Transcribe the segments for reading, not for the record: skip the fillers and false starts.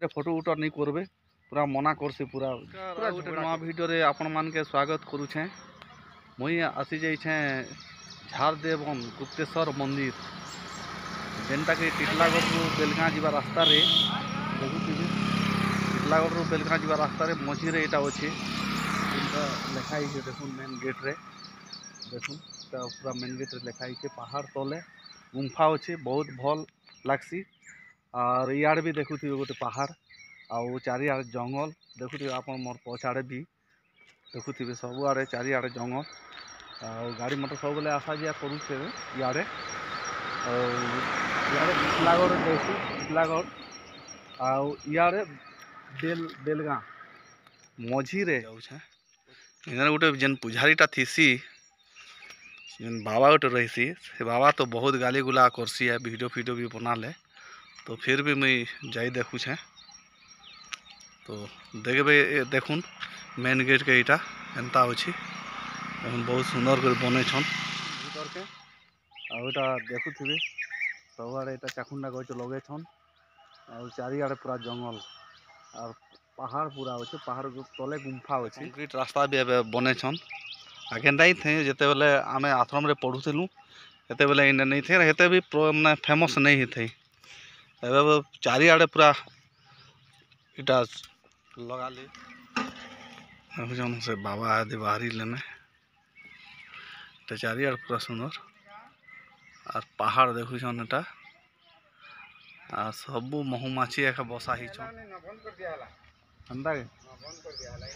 Photo उटर नहीं करबे पूरा मना करसी पूरा पूरा गोटे नवा वीडियो रे आपण मान के स्वागत करूछे। मुई आसी जाइछे झारदेवन गुप्तेश्वर मंदिर जेनटा कि टिटलागढ़ रु बेलगाँ जीवा रास्ता रे देखुथिबे। टिटलागढ़ रु बेलगाँ जीवा रास्ता रे मझी रे एटा अछि लेखा है देखुन मेन गेट रे देखुन पूरा मेन गेट रे लेखा है पहाड़ तले गुंफा अच्छे बहुत भल लागसी। और इयाड़े भी देखुथे गोटे पहाड़ आउ चारिआड़े जंगल देखुथे आप मोर पछाड़े भी देखुथे सबुआड़े चारिआड़े जंगल आउ गाड़ी मटर सब बेले आसा जा करुचे इयाड़े इयाड़े टिटलागढ़ देखी टिटलागढ़ आउ इयाड़े बेलगाँ मझी रे जाऊे गोटे जेन पुजारीटा थीसी जेन बाबा गोटे रहीसी से बाबा तो बहुत गाली गुला करसी है वीडियो फीडियो भी बना ले तो फिर भी मुई जाई देखुछे। तो देखबे देखुन मेन गेट के इटा एंता अच्छी बहुत सुंदर कर बने छन भीतर के आउटा देखुथिबे सबआड़े एटा चाखुंडा गछ लगे छन और चारिआड़े पूरा जंगल और पहाड़ पूरा अच्छे पहाड़ तले गुंफा अच्छे कंक्रीट रास्ता भी एबे बने छन आगे नहीं थे जिते बेले आमे आश्रम रे पढ़ुथिलु हेते बेले इने नहीं थे हेते भी माने फेमस नहीं थे एबे चारिआड़े पूरा इटा लगा ली जन से बाबा आदि बाहरी लेने तो चारिआड़े पूरा सुंदर और पहाड़ देखु छन एटा आ सबु महुमाछी एका बसा ही छन अंदा के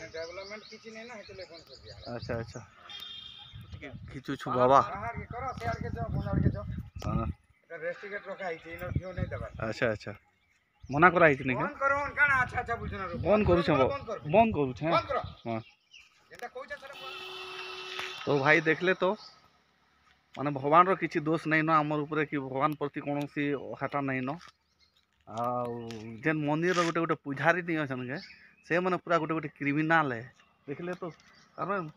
डेवलपमेंट किछि नै ना हेतले बंद कर दिया। अच्छा अच्छा किछु छु बाबा हां रेस्टिकेट रखा है इनो क्यों नहीं दबा। अच्छा अच्छा मना करा है नहीं बंद करो काना अच्छा अच्छा बुझना बंद करू छ बंद करू छ हां जेटा कहू छ तो भाई देखले तो माने भगवान रो किछि दोष नहीं न हमर ऊपर कि भगवान प्रति कोनोसी हटा नहीं न आ जेन मंदिर रो गोटे गोटे पुजारी नहीं अछन के से माने पूरा गोटे गोटे क्रिमिनल है देखले तो कारण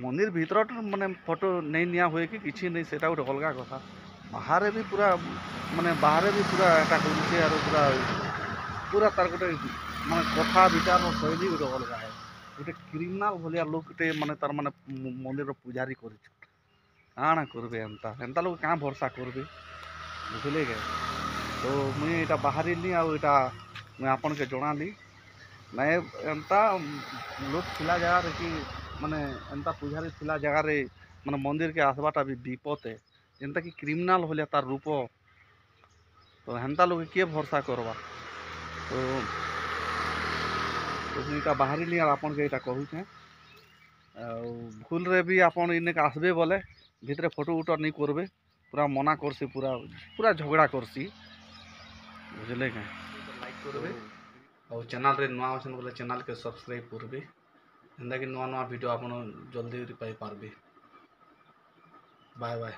मंदिर भीतर माने फोटो नहीं निया हुए कि किछि नहीं सेटा गोटे अलगा कथा बाहर भी पूरा माने बाहर भी पूरा एटा करूछे आरो पूरा पूरा तार गोटे माने कथा विचार शैली गोटे अलगा है गोटे क्रिमिनल भलिया लोकटे माने तार माने मंदिर पुजारी कर काଣା करबे एंता लोग क्या भरोसा करबे बुझले के। तो मुई एटा बाहरिली आ एटा मुई आपन के जणाली नाय एंता लोक थिला जगह रे कि माने एंता पुजारी थिला जगह रे माने मंदिर के आसबाटा भी विपद है जेंता कि क्रिमिनल भलिया तार रूप तो हेंता लोग के भरोसा करबा। तो इटा बाहरी लिया आपन के इटा कहू छे भूल रे भी आपन इने के आसबे बोले भितरे फोटो उटर नहीं करबे पूरा मना करसी पूरा पूरा झगड़ा करसी बुझले के। लाइक करबे और चैनल रे नवा अछन बोले चैनल के सब्सक्राइब करबे जेंदा कि नवा नवा वीडियो आपन जल्दी पाई पारबे। Bye bye.